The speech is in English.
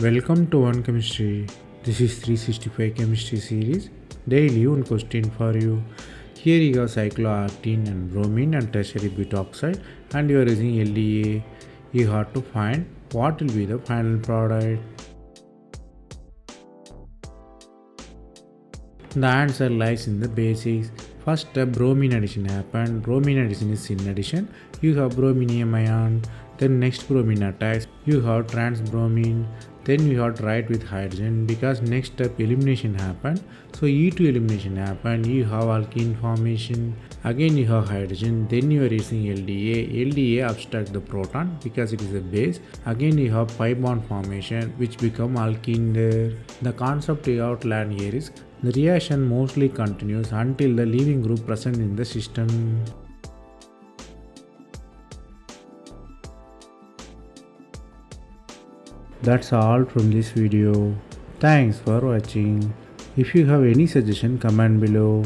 Welcome to One Chemistry. This is 365 Chemistry series. Daily one question for you. Here you have cyclooctane and bromine and tertiary butoxide and you are using LDA. You have to find what will be the final product. The answer lies in the basics. First, a bromine addition happened. Bromine addition is syn addition. You have brominium ion. Then next bromine attacks. You have trans bromine. Then you have to write with hydrogen because next step elimination happened. So E2 elimination happened. You have alkene formation. Again you have hydrogen. Then you are using LDA. LDA abstract the proton because it is a base. Again you have pi bond formation which become alkene there. The concept you have to learn here is the reaction mostly continues until the leaving group present in the system. That's all from this video. Thanks for watching. If you have any suggestion, comment below.